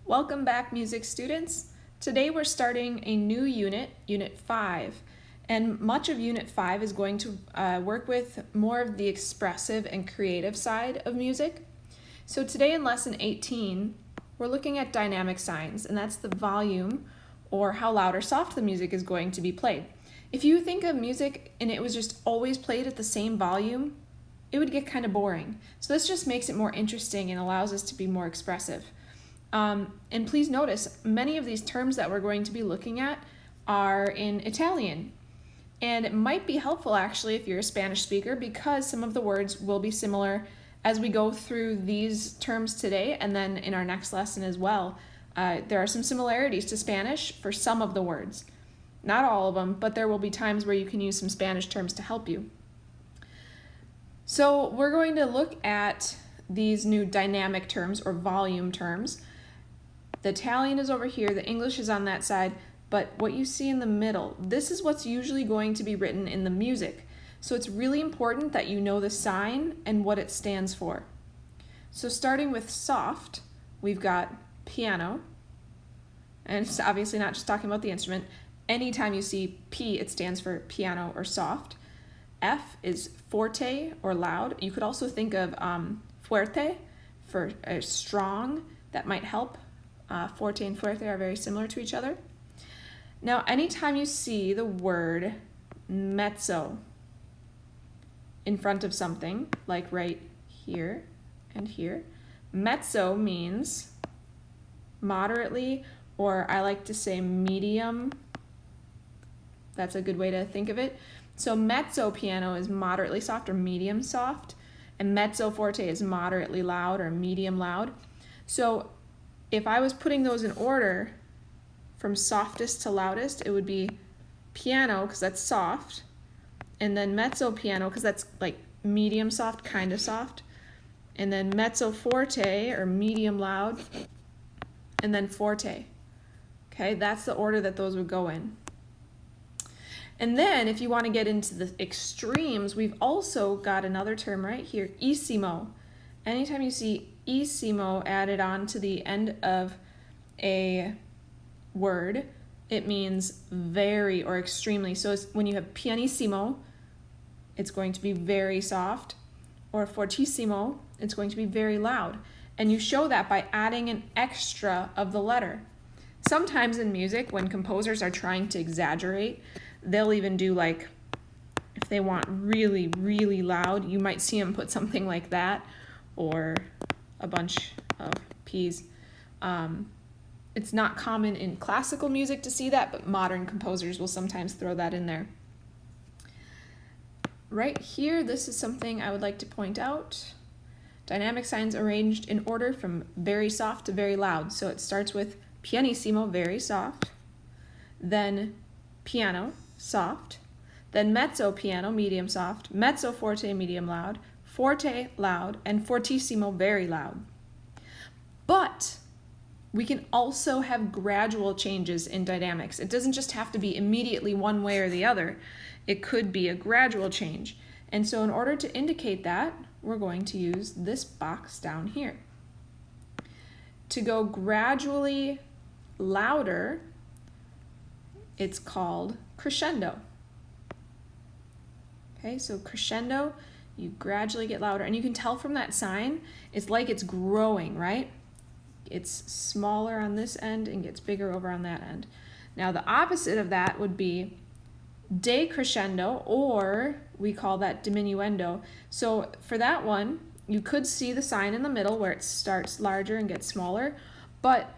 Welcome back, music students. Today we're starting a new unit, Unit 5, and much of Unit 5 is going to work with more of the expressive and creative side of music. So today in Lesson 18, we're looking at dynamic signs, and that's the volume or how loud or soft the music is going to be played. If you think of music and it was just always played at the same volume, it would get kind of boring. So this just makes it more interesting and allows us to be more expressive. And please notice, many of these terms that we're going to be looking at are in Italian. And it might be helpful actually if you're a Spanish speaker because some of the words will be similar as we go through these terms today and then in our next lesson as well. There are some similarities to Spanish for some of the words. Not all of them, but there will be times where you can use some Spanish terms to help you. So we're going to look at these new dynamic terms or volume terms. The Italian is over here, the English is on that side, but what you see in the middle, this is what's usually going to be written in the music. So it's really important that you know the sign and what it stands for. So starting with soft, we've got piano, and it's obviously not just talking about the instrument. Anytime you see P, it stands for piano or soft. F is forte or loud. You could also think of fuerte for strong. That might help. Forte and fuerte are very similar to each other. Now, anytime you see the word mezzo in front of something, like right here and here, mezzo means moderately, or I like to say medium. That's a good way to think of it. So mezzo piano is moderately soft or medium soft, and mezzo forte is moderately loud or medium loud. So if I was putting those in order from softest to loudest, it would be piano because that's soft, and then mezzo piano because that's like medium soft, kind of soft, and then mezzo forte or medium loud, and then forte. Okay, that's the order that those would go in. And then if you want to get into the extremes, we've also got another term right here, issimo. Anytime you see issimo added on to the end of a word, it means very or extremely. So when you have pianissimo, it's going to be very soft, or fortissimo, it's going to be very loud. And you show that by adding an extra of the letter. Sometimes in music, when composers are trying to exaggerate, they'll even do like, if they want really, really loud, you might see them put something like that, or a bunch of P's. It's not common in classical music to see that, but modern composers will sometimes throw that in there. Right here, this is something I would like to point out. Dynamic signs arranged in order from very soft to very loud. So it starts with pianissimo, very soft, then piano, soft, then mezzo piano, medium soft, mezzo forte, medium loud, forte, loud, and fortissimo, very loud. But we can also have gradual changes in dynamics. It doesn't just have to be immediately one way or the other. It could be a gradual change. And so in order to indicate that, we're going to use this box down here. To go gradually louder, it's called crescendo. Okay, so crescendo, you gradually get louder, and you can tell from that sign, it's like it's growing, right? It's smaller on this end and gets bigger over on that end. Now the opposite of that would be decrescendo, or we call that diminuendo. So for that one, you could see the sign in the middle where it starts larger and gets smaller, but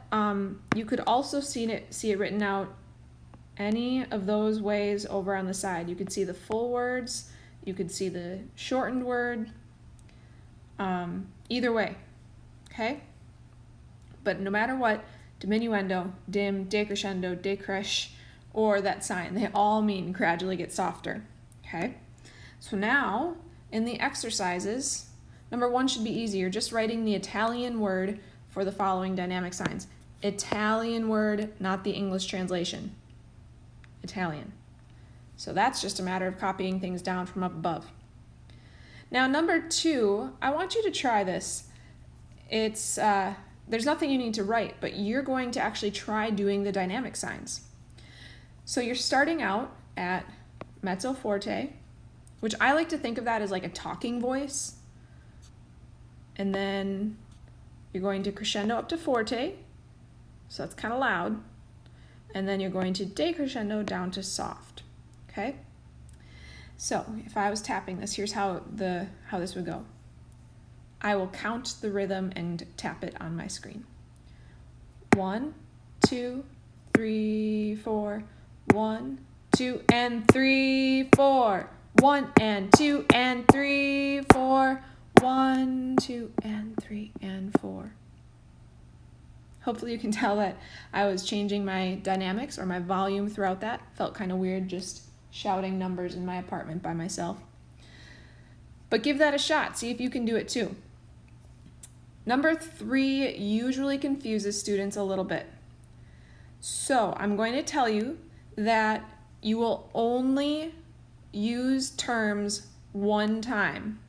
you could also see it written out any of those ways over on the side. You could see the full words, you could see the shortened word, either way, okay? But no matter what, diminuendo, dim, decrescendo, decresce, or that sign, they all mean gradually get softer, okay? So now, in the exercises, number 1 should be easy. You're just writing the Italian word for the following dynamic signs. Italian word, not the English translation. Italian. So that's just a matter of copying things down from up above. Now, number 2, I want you to try this. It's there's nothing you need to write, but you're going to actually try doing the dynamic signs. So you're starting out at mezzo forte, which I like to think of that as like a talking voice. And then you're going to crescendo up to forte, so that's kind of loud. And then you're going to decrescendo down to soft, okay? So if I was tapping this, here's how this would go. I will count the rhythm and tap it on my screen. 1, 2, 3, 4. 1, 2, and 3, 4. 1 and 2 and 3, 4. 1, 2, and 3 and 4. Hopefully you can tell that I was changing my dynamics or my volume throughout that. Felt kind of weird just shouting numbers in my apartment by myself. But give that a shot. See if you can do it too. Number 3 usually confuses students a little bit. So I'm going to tell you that you will only use terms one time.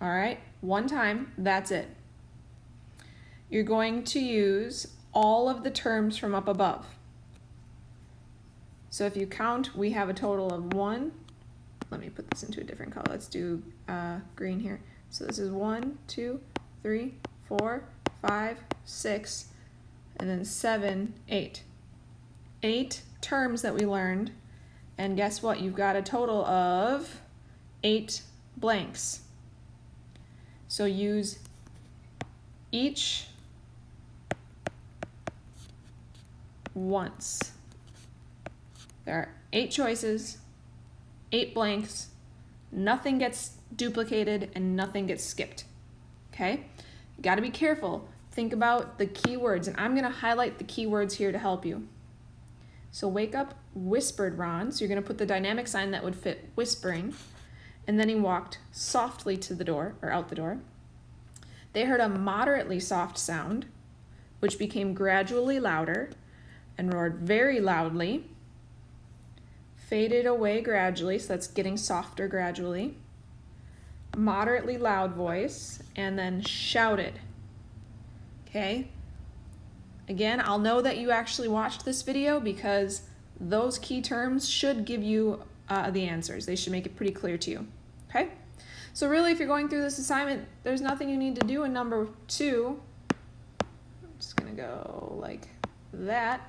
All right, one time, that's it. You're going to use all of the terms from up above. So if you count, we have a total of 1. Let me put this into a different color. Let's do green here. So this is 1, 2, 3, 4, 5, 6, and then 7, 8. 8 terms that we learned, and guess what? You've got a total of 8 blanks. So use each once. There are 8 choices, 8 blanks, nothing gets duplicated and nothing gets skipped, okay? You gotta be careful. Think about the keywords, and I'm gonna highlight the keywords here to help you. So wake up, whispered Ron. So you're gonna put the dynamic sign that would fit whispering. And then he walked softly to the door, or out the door. They heard a moderately soft sound, which became gradually louder and roared very loudly. Faded away gradually, so that's getting softer gradually. Moderately loud voice, and then shouted. Okay? Again, I'll know that you actually watched this video because those key terms should give you the answers. They should make it pretty clear to you, okay? So really, if you're going through this assignment, there's nothing you need to do in number 2. I'm just gonna go like that,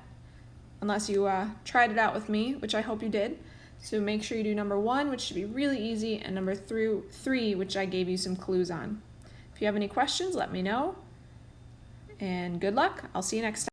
unless you tried it out with me, which I hope you did. So make sure you do number 1, which should be really easy, and number 3, which I gave you some clues on. If you have any questions, let me know. And good luck. I'll see you next time.